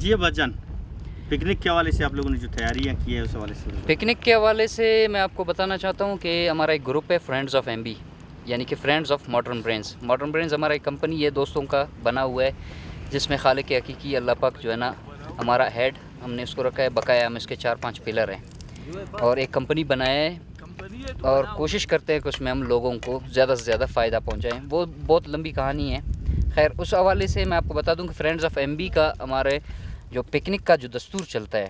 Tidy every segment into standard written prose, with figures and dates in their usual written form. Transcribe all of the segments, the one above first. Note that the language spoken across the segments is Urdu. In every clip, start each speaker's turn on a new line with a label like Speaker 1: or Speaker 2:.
Speaker 1: جی اباجان، پکنک کے حوالے سے آپ لوگوں نے جو تیاریاں کی ہے اس حوالے سے
Speaker 2: پکنک کے حوالے سے میں آپ کو بتانا چاہتا ہوں کہ ہمارا ایک گروپ ہے فرینڈز آف ایم بی، یعنی کہ friends of modern brains. Modern brains ہمارا ایک کمپنی ہے دوستوں کا بنا ہوا ہے، جس میں خالق حقیقی اللہ پاک جو ہے نا ہمارا ہیڈ، ہم نے اس کو رکھا ہے، بقایا ہم اس کے 4-5 پلر ہیں اور ایک کمپنی بنایا ہے اور کوشش کرتے ہیں کہ اس میں ہم لوگوں کو زیادہ سے زیادہ فائدہ پہنچائیں۔ وہ بہت لمبی کہانی ہے، خیر اس حوالے سے میں آپ کو بتا دوں کہ فرینڈز آف ایم بی کا ہمارے جو پکنک کا جو دستور چلتا ہے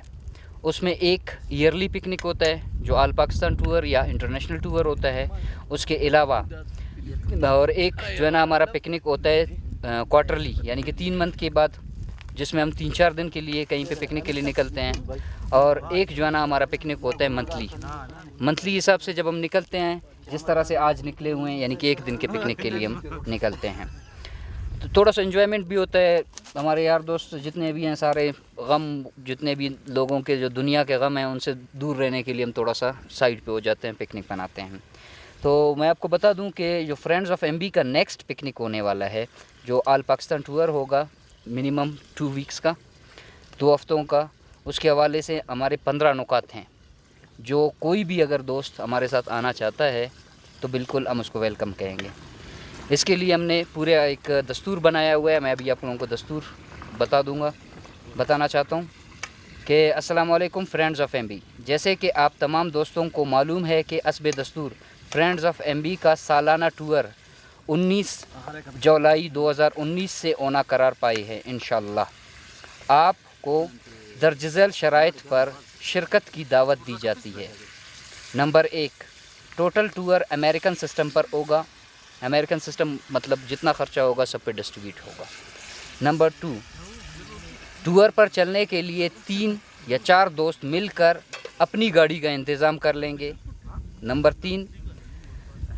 Speaker 2: اس میں ایک ایئرلی پکنک ہوتا ہے جو آل پاکستان ٹور یا انٹرنیشنل ٹور ہوتا ہے، اس کے علاوہ اور ایک جو ہے نا ہمارا پکنک ہوتا ہے کوارٹرلی، یعنی کہ 3 منتھ کے بعد، جس میں ہم 3-4 دن کے لیے کہیں پہ پکنک کے لیے نکلتے ہیں، اور ایک جو ہے نا ہمارا پکنک ہوتا ہے منتھلی حساب سے جب ہم نکلتے ہیں، جس طرح سے آج نکلے ہوئے ہیں، یعنی کہ 1 دن کے پکنک کے لیے ہم نکلتے ہیں، تو تھوڑا سا انجوائمنٹ بھی ہوتا ہے۔ ہمارے یار دوست جتنے بھی ہیں سارے غم، جتنے بھی لوگوں کے جو دنیا کے غم ہیں ان سے دور رہنے کے لیے ہم تھوڑا سا سائڈ پہ ہو جاتے ہیں، پکنک بناتے ہیں۔ تو میں آپ کو بتا دوں کہ جو فرینڈز آف ایم بی کا نیکسٹ پکنک ہونے والا ہے جو آل پاکستان ٹور ہوگا، منیمم 2 ویکس کا، 2 ہفتوں کا، اس کے حوالے سے ہمارے 15 نکات ہیں۔ جو کوئی بھی اگر دوست ہمارے ساتھ آنا چاہتا ہے تو بالکل ہم اس کو ویلکم کہیں گے۔ اس کے لیے ہم نے پورا ایک دستور بنایا ہوا ہے، میں ابھی آپ لوگوں کو دستور بتانا چاہتا ہوں کہ السلام علیکم فرینڈز آف ایم بی۔ جیسے کہ آپ تمام دوستوں کو معلوم ہے کہ حسب دستور فرینڈز آف ایم بی کا سالانہ ٹور 19 جولائی 2019 سے ہونا قرار پائی ہے۔ انشاءاللہ آپ کو درج ذیل شرائط پر شرکت کی دعوت دی جاتی ہے۔ Number 1، total tour American system پر ہوگا۔ امریکن سسٹم مطلب جتنا خرچہ ہوگا سب پہ ڈسٹریبیوٹ ہوگا۔ نمبر 2، ٹور پر چلنے کے لیے 3 یا 4 دوست مل کر اپنی گاڑی کا انتظام کر لیں گے۔ نمبر 3،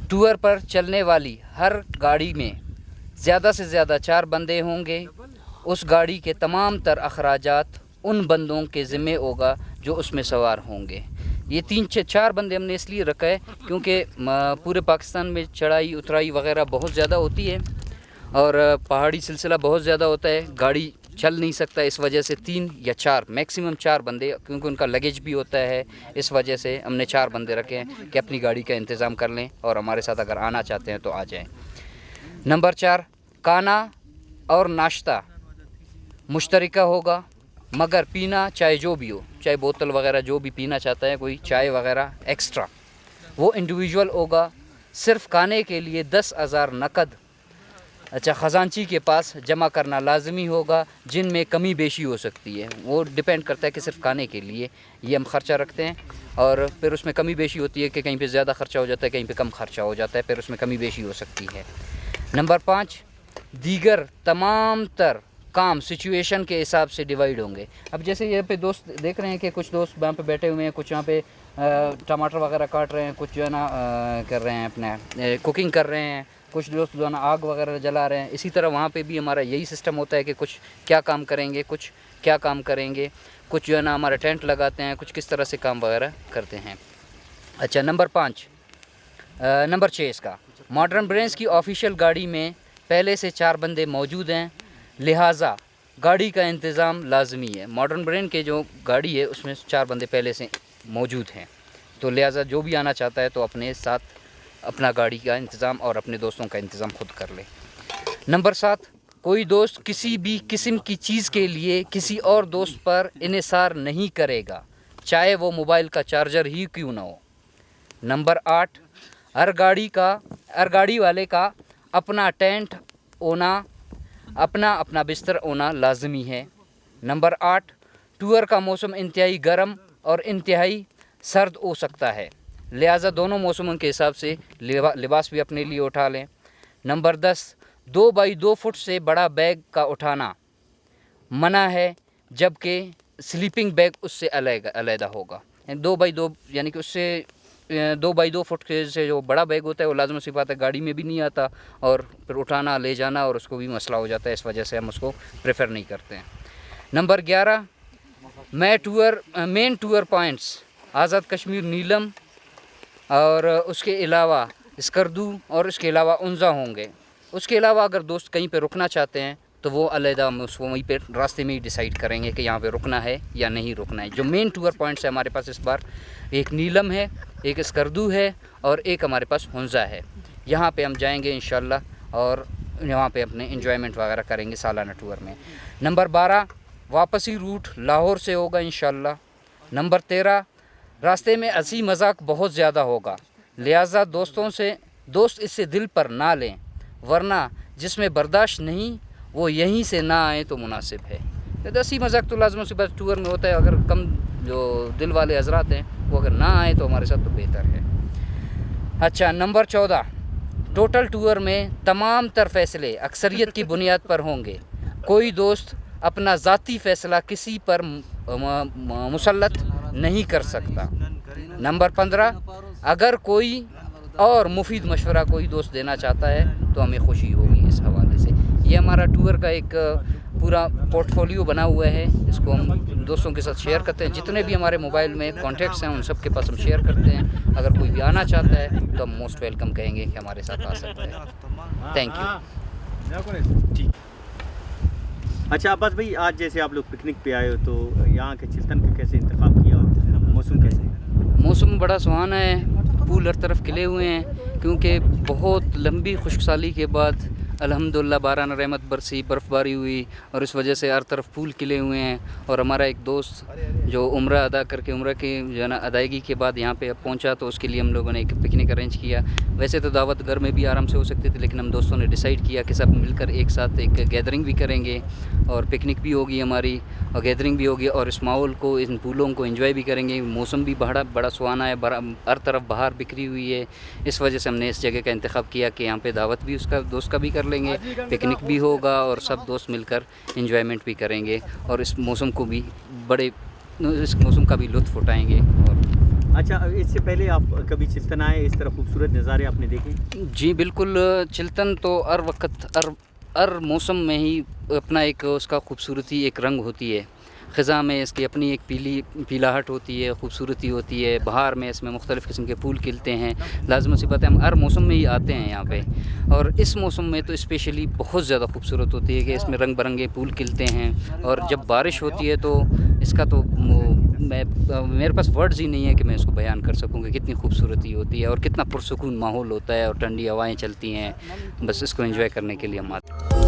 Speaker 2: ٹور پر چلنے والی ہر گاڑی میں زیادہ سے زیادہ 4 بندے ہوں گے۔ اس گاڑی کے تمام تر اخراجات ان بندوں کے ذمہ ہوگا جو اس میں سوار ہوں گے۔ یہ 3-4 بندے ہم نے اس لیے رکھا ہے کیونکہ پورے پاکستان میں چڑھائی اترائی وغیرہ بہت زیادہ ہوتی ہے اور پہاڑی سلسلہ بہت زیادہ ہوتا ہے، گاڑی چل نہیں سکتا، اس وجہ سے 3 یا 4 میکسیمم 4 بندے، کیونکہ ان کا لگیج بھی ہوتا ہے، اس وجہ سے ہم نے 4 بندے رکھے ہیں کہ اپنی گاڑی کا انتظام کر لیں اور ہمارے ساتھ اگر آنا چاہتے ہیں تو آ جائیں۔ نمبر 4، کھانا اور ناشتہ مشترکہ ہوگا، مگر پینا چائے جو بھی ہو، چائے بوتل وغیرہ جو بھی پینا چاہتا ہے کوئی، چائے وغیرہ ایکسٹرا، وہ انڈیویجول ہوگا۔ صرف کھانے کے لیے 10,000 نقد خزانچی کے پاس جمع کرنا لازمی ہوگا، جن میں کمی بیشی ہو سکتی ہے، وہ ڈیپینڈ کرتا ہے کہ صرف کھانے کے لیے یہ ہم خرچہ رکھتے ہیں، اور پھر اس میں کمی بیشی ہوتی ہے کہ کہیں پہ زیادہ خرچہ ہو جاتا ہے، کہیں پہ کم خرچہ ہو جاتا ہے، پھر اس میں کمی بیشی ہو سکتی ہے۔ نمبر 5، دیگر تمام تر کام سچویشن کے حساب سے ڈیوائیڈ ہوں گے۔ اب جیسے یہاں پہ دوست دیکھ رہے ہیں کہ کچھ دوست یہاں پہ بیٹھے ہوئے ہیں، کچھ یہاں پہ ٹماٹر وغیرہ کاٹ رہے ہیں، کچھ جو ہے نا کر رہے ہیں اپنے کوکنگ کر رہے ہیں، کچھ دوست جو ہے نا آگ وغیرہ جلا رہے ہیں۔ اسی طرح وہاں پہ بھی ہمارا یہی سسٹم ہوتا ہے کہ کچھ کیا کام کریں گے، کچھ کیا کام کریں گے، کچھ جو ہے نا ہمارا ٹینٹ لگاتے ہیں، کچھ کس طرح سے کام وغیرہ کرتے ہیں۔ اچھا، نمبر 6 اس کا ماڈرن برینز کی آفیشیل گاڑی میں پہلے سے 4 بندے موجود ہیں، لہٰذا گاڑی کا انتظام لازمی ہے۔ ماڈرن برین کے جو گاڑی ہے اس میں 4 بندے پہلے سے موجود ہیں، تو لہٰذا جو بھی آنا چاہتا ہے تو اپنے ساتھ اپنا گاڑی کا انتظام اور اپنے دوستوں کا انتظام خود کر لے۔ نمبر 7، کوئی دوست کسی بھی قسم کی چیز کے لیے کسی اور دوست پر انحصار نہیں کرے گا، چاہے وہ موبائل کا چارجر ہی کیوں نہ ہو۔ نمبر 8، ہر گاڑی والے کا اپنا ٹینٹ ہونا، اپنا بستر ہونا لازمی ہے۔ نمبر 8، ٹور کا موسم انتہائی گرم اور انتہائی سرد ہو سکتا ہے، لہٰذا دونوں موسموں کے حساب سے لباس بھی اپنے لیے اٹھا لیں۔ نمبر 10، 2x2 فٹ سے بڑا بیگ کا اٹھانا منع ہے، جبکہ سلیپنگ بیگ اس سے علیحدہ ہوگا۔ 2x2 یعنی کہ اس سے 2x2 فٹ سے جو بڑا بیگ ہوتا ہے وہ لازم سی بات ہے گاڑی میں بھی نہیں آتا، اور پھر اٹھانا لے جانا اور اس کو بھی مسئلہ ہو جاتا ہے، اس وجہ سے ہم اس کو پریفر نہیں کرتے ہیں۔ نمبر 11، مین ٹور پوائنٹس آزاد کشمیر نیلم اور اس کے علاوہ اسکردو اور اس کے علاوہ انزا ہوں گے۔ اس کے علاوہ اگر دوست کہیں پہ رکنا چاہتے ہیں تو وہ علیحدہ ہم اس کو وہیں پہ راستے میں ہی ڈیسائیڈ کریں گے کہ یہاں پہ رکنا ہے یا نہیں رکنا ہے. جو مین ٹور پوائنٹس ہے ہمارے پاس اس بار، ایک نیلم ہے، ایک اسکردو ہے اور ایک ہمارے پاس ہنزا ہے. یہاں پہ ہم جائیں گے انشاءاللہ اور یہاں پہ اپنے انجوائمنٹ وغیرہ کریں گے سالانہ ٹور میں. نمبر 12 واپسی روٹ لاہور سے ہوگا انشاءاللہ. نمبر 13 راستے میں ہنسی مذاق بہت زیادہ ہوگا، لہٰذا دوست اس سے دل پر نہ لیں، ورنہ جس میں برداشت نہیں وہ یہیں سے نہ آئے تو مناسب ہے. ہنسی مذاق تو لازم سی بات ٹور میں ہوتا ہے، اگر کم جو دل والے حضرات ہیں وہ اگر نہ آئیں تو ہمارے ساتھ تو بہتر ہے. اچھا نمبر 14 ٹوٹل ٹور میں تمام تر فیصلے اکثریت کی بنیاد پر ہوں گے. کوئی دوست اپنا ذاتی فیصلہ کسی پر مسلط نہیں کر سکتا. نمبر 15 اگر کوئی اور مفید مشورہ کوئی دوست دینا چاہتا ہے تو ہمیں خوشی ہوگی اس حوالے سے. یہ ہمارا ٹور کا ایک پورا پورٹ فولیو بنا ہوا ہے، اس کو ہم دوستوں کے ساتھ شیئر کرتے ہیں. جتنے بھی ہمارے موبائل میں کانٹیکٹس ہیں ان سب کے پاس ہم شیئر کرتے ہیں. اگر کوئی بھی آنا چاہتا ہے تو ہم موسٹ ویلکم کہیں گے کہ ہمارے ساتھ آ سکتے ہیں. Thank you.
Speaker 1: اچھا عباس بھائی، آج جیسے آپ لوگ پکنک پہ آئے ہو تو یہاں کے چلتن کا کیسے انتخاب کیا اور موسم کیسے ہے؟
Speaker 2: موسم بڑا سہانا ہے، پھول ہر طرف کھلے ہوئے ہیں کیونکہ بہت لمبی خشک سالی کے بعد الحمدللہ باران رحمت برسی، برف باری ہوئی اور اس وجہ سے ہر طرف پھول کھلے ہوئے ہیں. اور ہمارا ایک دوست جو عمرہ ادا کر کے عمرہ کی جو ہے نا ادائیگی کے بعد یہاں پہ پہنچا تو اس کے لیے ہم لوگوں نے ایک پکنک ارینج کیا. ویسے تو دعوت گھر میں بھی آرام سے ہو سکتی تھی، لیکن ہم دوستوں نے ڈیسائیڈ کیا کہ سب مل کر ایک ساتھ ایک گیدرنگ بھی کریں گے اور پکنک بھی ہوگی ہماری اور گیدرنگ بھی ہوگی اور اس ماحول کو، ان پھولوں کو انجوائے بھی کریں گے. موسم بھی بڑا سہانا ہے، ہر طرف بہار بکھری ہوئی ہے. اس وجہ سے ہم نے اس جگہ کا انتخاب کیا کہ یہاں پہ دعوت بھی اس کا دوست کا بھی کر لیں گے، پکنک بھی ہوگا اور سب دوست مل کر انجوائمنٹ بھی کریں گے اور اس موسم کا بھی لطف اٹھائیں گے. اور
Speaker 1: اچھا اس سے پہلے آپ کبھی چلتن آئے، اس طرح خوبصورت نظارے آپ نے دیکھے؟
Speaker 2: جی بالکل، چلتن تو ہر وقت ہر موسم میں ہی اپنا ایک اس کا خوبصورتی ایک رنگ ہوتی ہے. خزاں میں اس کی اپنی ایک پیلاہٹ ہوتی ہے، خوبصورتی ہوتی ہے. بہار میں اس میں مختلف قسم کے پھول کھلتے ہیں. لازم سی بات ہے ہم ہر موسم میں ہی آتے ہیں یہاں پہ، اور اس موسم میں تو اسپیشلی بہت زیادہ خوبصورت ہوتی ہے کہ اس میں رنگ برنگے پھول کھلتے ہیں. اور جب بارش ہوتی ہے تو اس کا تو میرے پاس ورڈز ہی نہیں ہے کہ میں اس کو بیان کر سکوں کہ کتنی خوبصورتی ہوتی ہے اور کتنا پرسکون ماحول ہوتا ہے اور ٹھنڈی ہوائیں چلتی ہیں. بس اس کو انجوائے کرنے کے لیے ہم آتے ہیں.